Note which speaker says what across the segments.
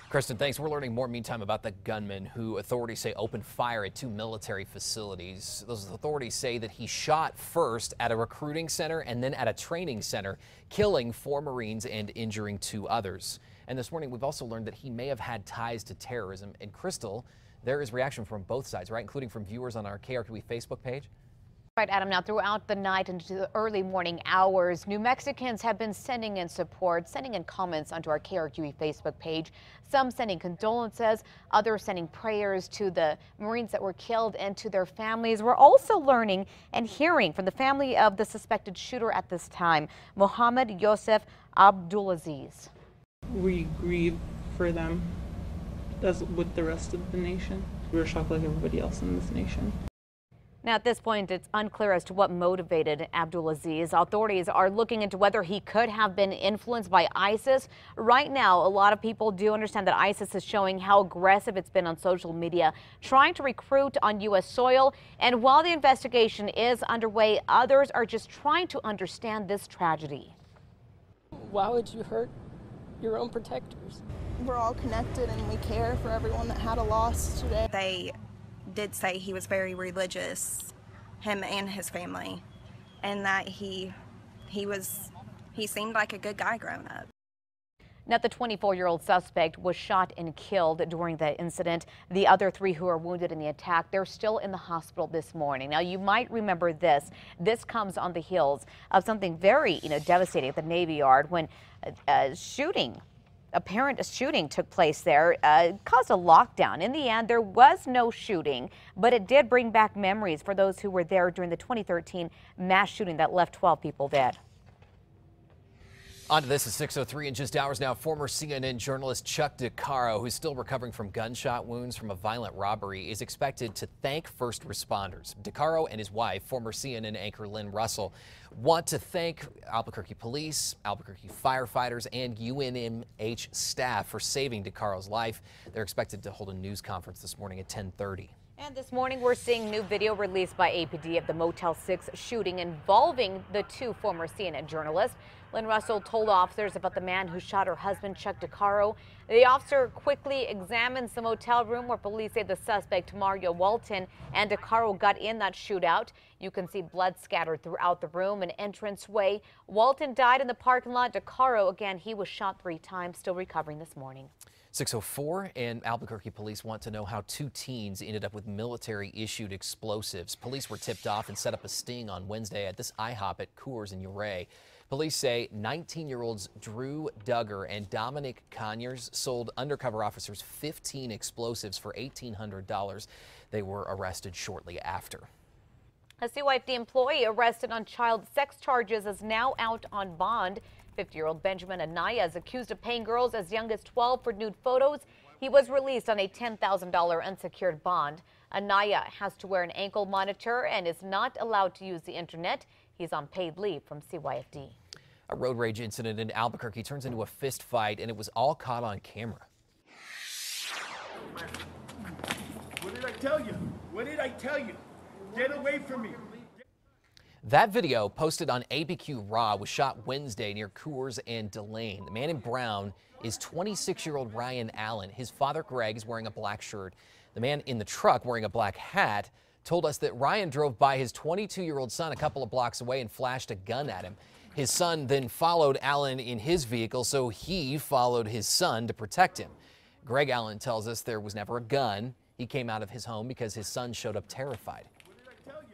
Speaker 1: Kristen, thanks. We're learning more meantime about the gunman who authorities say opened fire at two military facilities. Those authorities say that he shot first at a recruiting center and then at a training center, killing 4 Marines and injuring 2 others. And this morning, we've also learned that he may have had ties to terrorism. And Crystal, there is reaction from both sides, right? Including from viewers on our KRQE Facebook page.
Speaker 2: Right, Adam. Now, throughout the night into the early morning hours, New Mexicans have been sending in support, sending in comments onto our KRQE Facebook page. Some sending condolences, others sending prayers to the Marines that were killed and to their families. We're also learning and hearing from the family of the suspected shooter at this time, Mohammed Yosef Abdulaziz.
Speaker 3: We grieve for them, as with the rest of the nation. We're shocked like everybody else in this nation.
Speaker 2: Now, at this point, it's unclear as to what motivated Abdulaziz. Authorities are looking into whether he could have been influenced by ISIS. Right now, a lot of people do understand that ISIS is showing how aggressive it's been on social media, trying to recruit on U.S. soil. And while the investigation is underway, others are just trying to understand this tragedy.
Speaker 4: Why would you hurt your own protectors?
Speaker 5: We're all connected and we care for everyone that had a loss today.
Speaker 6: They did say he was very religious, him and his family, and that he seemed like a good guy growing up.
Speaker 2: Now, the 24-year-old suspect was shot and killed during the incident. The other 3 who are wounded in the attack, they're still in the hospital this morning. Now, you might remember this. This comes on the heels of something very, devastating at the Navy Yard when a shooting took place there, caused a lockdown. In the end, there was no shooting, but it did bring back memories for those who were there during the 2013 mass shooting that left 12 people dead.
Speaker 1: On to this at 6:03 in just hours now. Former CNN journalist Chuck DeCaro, who's still recovering from gunshot wounds from a violent robbery, is expected to thank first responders. DeCaro and his wife, former CNN anchor Lynn Russell, want to thank Albuquerque police, Albuquerque firefighters, and UNMH staff for saving DeCaro's life. They're expected to hold a news conference this morning at 10:30.
Speaker 2: And this morning, we're seeing new video released by APD of the Motel 6 shooting involving the 2 former CNN journalists. Lynn Russell told officers about the man who shot her husband, Chuck DeCaro. The officer quickly examines the motel room where police say the suspect, Mario Walton, and DeCaro got in that shootout. You can see blood scattered throughout the room and entranceway. Walton died in the parking lot. DeCaro, again, he was shot 3 times, still recovering this morning.
Speaker 1: 6:04, and Albuquerque police want to know how 2 teens ended up with military-issued explosives. Police were tipped off and set up a sting on Wednesday at this IHOP at Coors in Ouray. Police say 19-year-olds Drew Duggar and Dominic Conyers sold undercover officers 15 explosives for $1,800. They were arrested shortly after.
Speaker 2: A CYFD employee arrested on child sex charges is now out on bond. 50-year-old Benjamin Anaya is accused of paying girls as young as 12 for nude photos. He was released on a $10,000 unsecured bond. Anaya has to wear an ankle monitor and is not allowed to use the internet. He's on paid leave from CYFD.
Speaker 1: A road rage incident in Albuquerque turns into a fist fight, and it was all caught on camera.
Speaker 7: What did I tell you? What did I tell you? Get away from me.
Speaker 1: That video, posted on ABQ Raw, was shot Wednesday near Coors and Delane. The man in brown is 26-year-old Ryan Allen. His father, Greg, is wearing a black shirt. The man in the truck wearing a black hat told us that Ryan drove by his 22-year-old son a couple of blocks away and flashed a gun at him. His son then followed Allen in his vehicle, so he followed his son to protect him. Greg Allen tells us there was never a gun. He came out of his home because his son showed up terrified.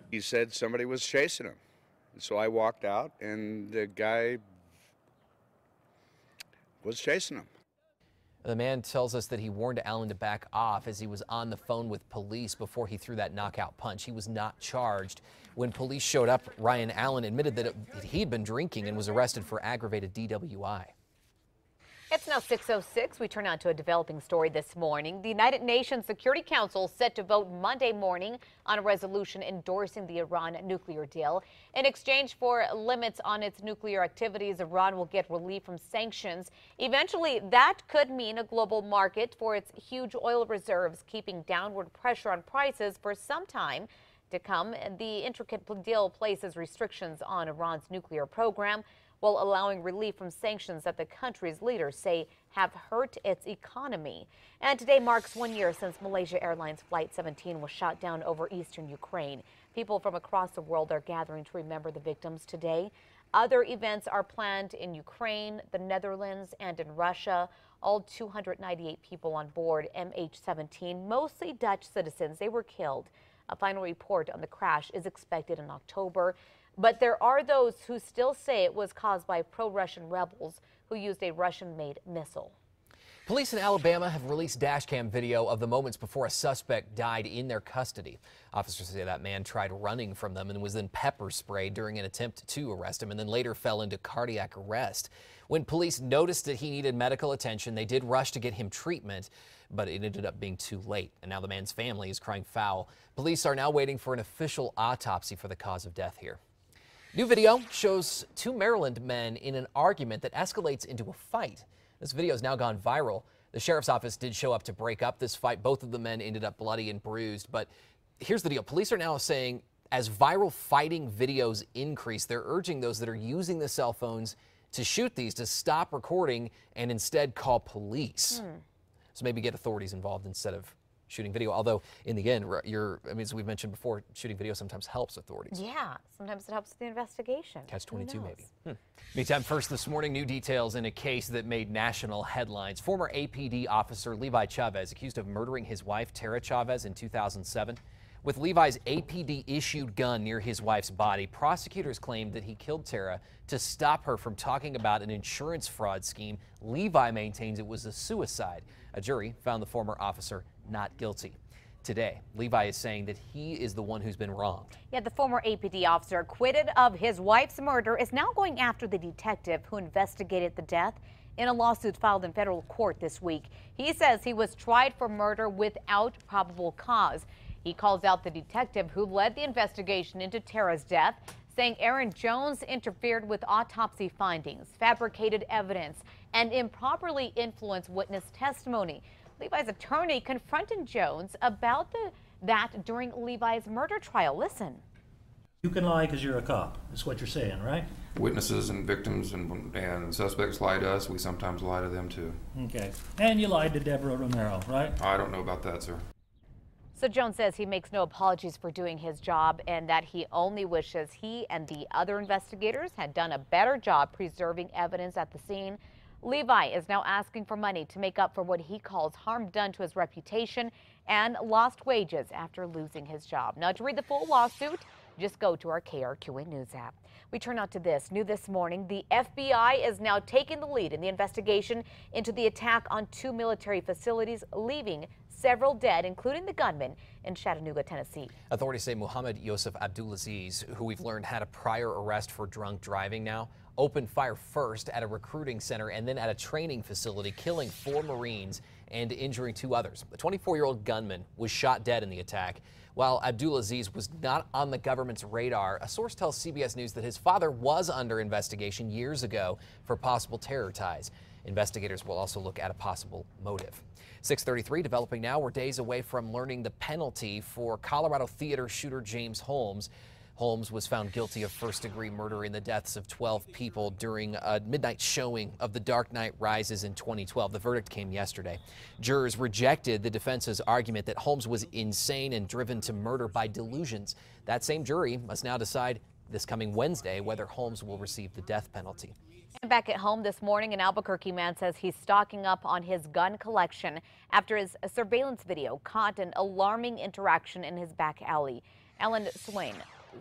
Speaker 8: He said somebody was chasing him. So I walked out and the guy was chasing him.
Speaker 1: The man tells us that he warned Allen to back off as he was on the phone with police before he threw that knockout punch. He was not charged. When police showed up, Ryan Allen admitted that he'd been drinking and was arrested for aggravated DWI.
Speaker 2: It's now 6:06. We turn on to a developing story this morning. The United Nations Security Council set to vote Monday morning on a resolution endorsing the Iran nuclear deal. In exchange for limits on its nuclear activities, Iran will get relief from sanctions. Eventually, that could mean a global market for its huge oil reserves, keeping downward pressure on prices for some time to come. The intricate deal places restrictions on Iran's nuclear program, while allowing relief from sanctions that the country's leaders say have hurt its economy. And today marks 1 year since Malaysia Airlines Flight 17 was shot down over eastern Ukraine. People from across the world are gathering to remember the victims today. Other events are planned in Ukraine, the Netherlands, and in Russia. All 298 people on board MH17, mostly Dutch citizens, they were killed. A final report on the crash is expected in October. But there are those who still say it was caused by pro-Russian rebels who used a Russian-made missile.
Speaker 1: Police in Alabama have released dashcam video of the moments before a suspect died in their custody. Officers say that man tried running from them and was then pepper sprayed during an attempt to arrest him and then later fell into cardiac arrest. When police noticed that he needed medical attention, they did rush to get him treatment, but it ended up being too late. And now the man's family is crying foul. Police are now waiting for an official autopsy for the cause of death here. New video shows two Maryland men in an argument that escalates into a fight. This video has now gone viral. The sheriff's office did show up to break up this fight. Both of the men ended up bloody and bruised. But here's the deal. Police are now saying as viral fighting videos increase, they're urging those that are using the cell phones to shoot these to stop recording and instead call police. So maybe get authorities involved instead of shooting video. Although in the end, as we've mentioned before, shooting video sometimes helps authorities.
Speaker 2: Yeah, sometimes it helps the investigation.
Speaker 1: Catch-22 maybe. Meantime, first this morning, new details in a case that made national headlines. Former APD officer Levi Chavez accused of murdering his wife, Tara Chavez, in 2007. With Levi's APD-issued gun near his wife's body, prosecutors claimed that he killed Tara to stop her from talking about an insurance fraud scheme. Levi maintains it was a suicide. A jury found the former officer not guilty. Today, Levi is saying that he is the one who's been wronged.
Speaker 2: Yeah, the former APD officer acquitted of his wife's murder is now going after the detective who investigated the death in a lawsuit filed in federal court this week. He says he was tried for murder without probable cause. He calls out the detective who led the investigation into Tara's death, saying Aaron Jones interfered with autopsy findings, fabricated evidence, and improperly influenced witness testimony. Levi's attorney confronted Jones about that during Levi's murder trial. Listen.
Speaker 9: You can lie because you're a cop. That's what you're saying, right?
Speaker 10: Witnesses and victims and suspects lie to us. We sometimes lie to them too.
Speaker 9: Okay. And you lied to Deborah Romero, right?
Speaker 10: I don't know about that, sir.
Speaker 2: So Jones says he makes no apologies for doing his job and that he only wishes he and the other investigators had done a better job preserving evidence at the scene. Levi is now asking for money to make up for what he calls harm done to his reputation and lost wages after losing his job. Now, to read the full lawsuit, just go to our KRQE News app. We turn out to this. New this morning, the FBI is now taking the lead in the investigation into the attack on two military facilities, leaving several dead, including the gunman in Chattanooga, Tennessee.
Speaker 1: Authorities say Muhammad Yosef Abdulaziz, who we've learned had a prior arrest for drunk driving now, opened fire first at a recruiting center and then at a training facility, killing 4 Marines and injuring 2 others. The 24-year-old gunman was shot dead in the attack. While Abdulaziz was not on the government's radar, a source tells CBS News that his father was under investigation years ago for possible terror ties. Investigators will also look at a possible motive. 6:33 developing now. We're days away from learning the penalty for Colorado theater shooter James Holmes. Holmes was found guilty of first-degree murder in the deaths of 12 people during a midnight showing of The Dark Knight Rises in 2012. The verdict came yesterday. Jurors rejected the defense's argument that Holmes was insane and driven to murder by delusions. That same jury must now decide this coming Wednesday whether Holmes will receive the death penalty.
Speaker 2: And back at home this morning, an Albuquerque man says he's stocking up on his gun collection after his surveillance video caught an alarming interaction in his back alley. Alan Swain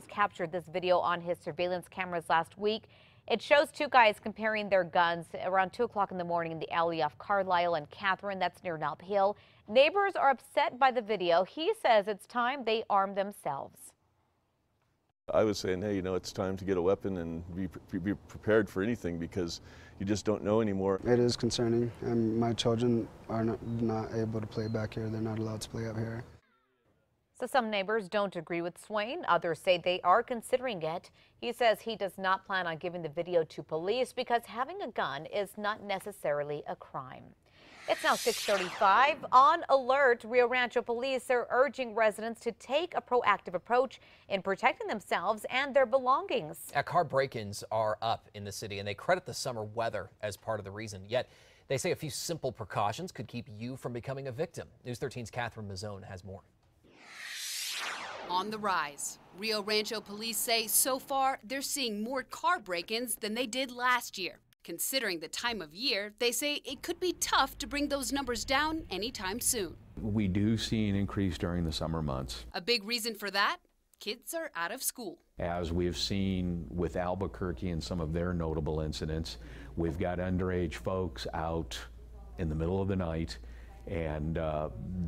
Speaker 2: captured this video on his surveillance cameras last week. It shows 2 guys comparing their guns around 2 o'clock in the morning in the alley off Carlisle and Catherine. That's near Nob Hill. Neighbors are upset by the video. He says it's time they arm themselves.
Speaker 11: I was saying, hey, it's time to get a weapon and be prepared for anything because you just don't know anymore.
Speaker 12: It is concerning, and my children are not able to play back here. They're not allowed to play up here.
Speaker 2: So some neighbors don't agree with Swain. Others say they are considering it. He says he does not plan on giving the video to police because having a gun is not necessarily a crime. It's now 6:35. On alert, Rio Rancho police are urging residents to take a proactive approach in protecting themselves and their belongings.
Speaker 1: Car break-ins are up in the city, and they credit the summer weather as part of the reason. Yet They say a few simple precautions could keep you from becoming a victim. News 13's Catherine Mazzone has more.
Speaker 13: On the rise. Rio Rancho police say so far they're seeing more car break-ins than they did last year. Considering the time of year, they say it could be tough to bring those numbers down anytime soon.
Speaker 14: We do see an increase during the summer months.
Speaker 13: A big reason for that? Kids are out of school.
Speaker 14: As we've seen with Albuquerque and some of their notable incidents, we've got underage folks out in the middle of the night, and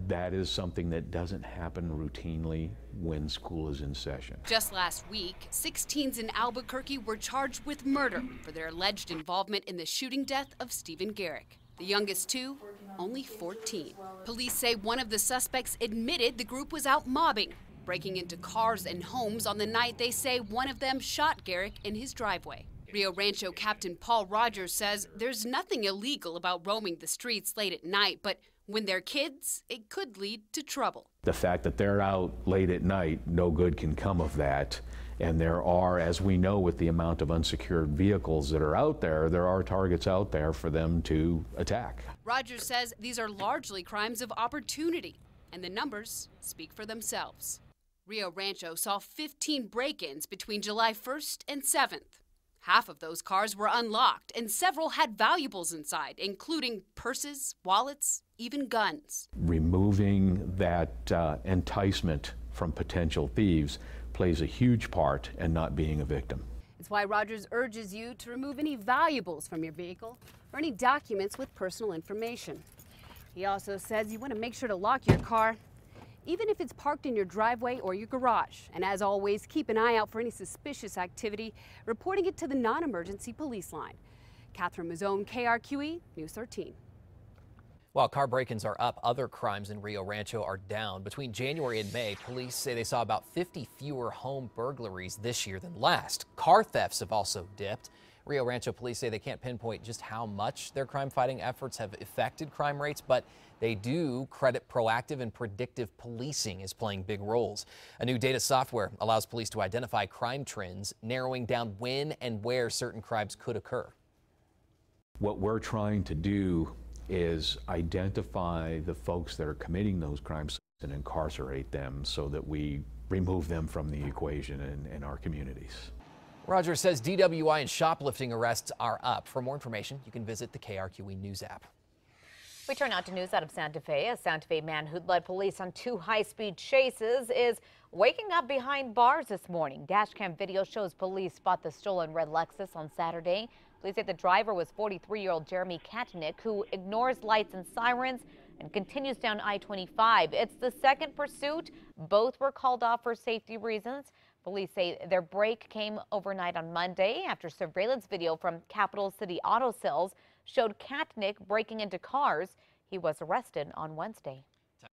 Speaker 14: that is something that doesn't happen routinely when school is in session.
Speaker 13: Just last week, 6 teens in Albuquerque were charged with murder for their alleged involvement in the shooting death of Stephen Garrick. The youngest two, only 14. Police say one of the suspects admitted the group was out mobbing, breaking into cars and homes on the night they say one of them shot Garrick in his driveway. Rio Rancho Captain Paul Rogers says there's nothing illegal about roaming the streets late at night, but when they're kids, it could lead to trouble.
Speaker 14: The fact that they're out late at night, no good can come of that. And there are, as we know with the amount of unsecured vehicles that are out there are targets out there for them to attack.
Speaker 13: Rogers says these are largely crimes of opportunity, and the numbers speak for themselves. Rio Rancho saw 15 break-ins between July 1st and 7th. Half of those cars were unlocked, and several had valuables inside, including purses, wallets, even guns.
Speaker 14: Removing that enticement from potential thieves plays a huge part in not being a victim.
Speaker 13: It's why Rogers urges you to remove any valuables from your vehicle or any documents with personal information. He also says you want to make sure to lock your car, even if it's parked in your driveway or your garage. And as always, keep an eye out for any suspicious activity, reporting it to the non-emergency police line. Catherine Mazzone, KRQE, News 13.
Speaker 1: While car break-ins are up, other crimes in Rio Rancho are down. Between January and May, police say they saw about 50 fewer home burglaries this year than last. Car thefts have also dipped. Rio Rancho police say they can't pinpoint just how much their crime-fighting efforts have affected crime rates, but they do credit proactive and predictive policing as playing big roles. A new data software allows police to identify crime trends, narrowing down when and where certain crimes could occur.
Speaker 14: What we're trying to do is identify the folks that are committing those crimes and incarcerate them so that we remove them from the equation in our communities.
Speaker 1: Rogers says DWI and shoplifting arrests are up. For more information, you can visit the KRQE News app.
Speaker 2: We turn out to news out of Santa Fe. A Santa Fe man who led police on 2 high-speed chases is waking up behind bars this morning. Dashcam video shows police spot the stolen red Lexus on Saturday. Police say the driver was 43-year-old Jeremy Katnick, who ignores lights and sirens and continues down I-25. It's the second pursuit. Both were called off for safety reasons. Police say their break came overnight on Monday after surveillance video from Capital City auto sales showed Katnick breaking into cars. He was arrested on Wednesday.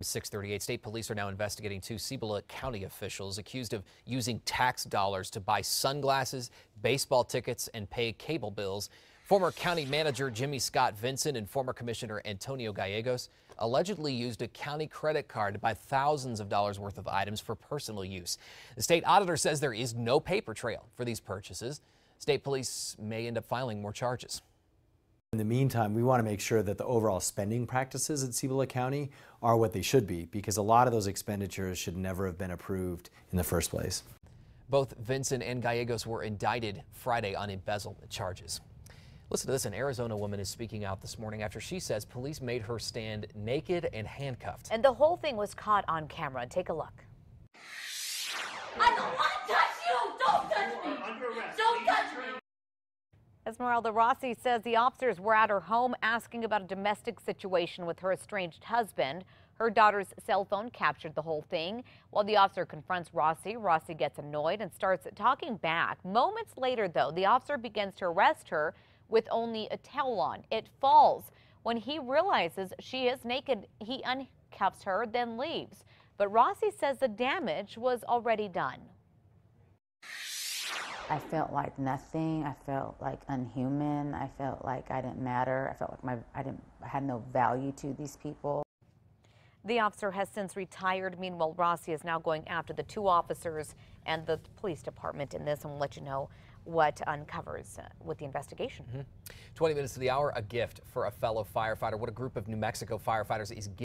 Speaker 1: 6:38. State police are now investigating 2 Cibola County officials accused of using tax dollars to buy sunglasses, baseball tickets, and pay cable bills. Former county manager Jimmy Scott Vincent and former commissioner Antonio Gallegos allegedly used a county credit card to buy thousands of dollars worth of items for personal use. The state auditor says there is no paper trail for these purchases. State police may end up filing more charges.
Speaker 15: In the meantime, we want to make sure that the overall spending practices at Cibola County are what they should be, because a lot of those expenditures should never have been approved in the first place.
Speaker 1: Both Vincent and Gallegos were indicted Friday on embezzlement charges. Listen to this. An Arizona woman is speaking out this morning after she says police made her stand naked and handcuffed.
Speaker 2: And the whole thing was caught on camera. Take a look.
Speaker 16: I don't want to touch you! Don't touch me! Don't touch me!
Speaker 2: Esmeralda Rossi says the officers were at her home asking about a domestic situation with her estranged husband. Her daughter's cell phone captured the whole thing. While the officer confronts Rossi, Rossi gets annoyed and starts talking back. Moments later, though, the officer begins to arrest her with only a towel on. It falls. When he realizes she is naked, he uncuffs her, then leaves. But Rossi says the damage was already done.
Speaker 17: I felt like nothing. I felt like unhuman. I felt like I didn't matter. I felt like I had no value to these people.
Speaker 2: The officer has since retired. Meanwhile, Rossi is now going after the 2 officers and the police department in this, and we'll let you know what uncovers with the investigation.
Speaker 1: 20 minutes to the hour, a gift for a fellow firefighter. What a group of New Mexico firefighters is giving.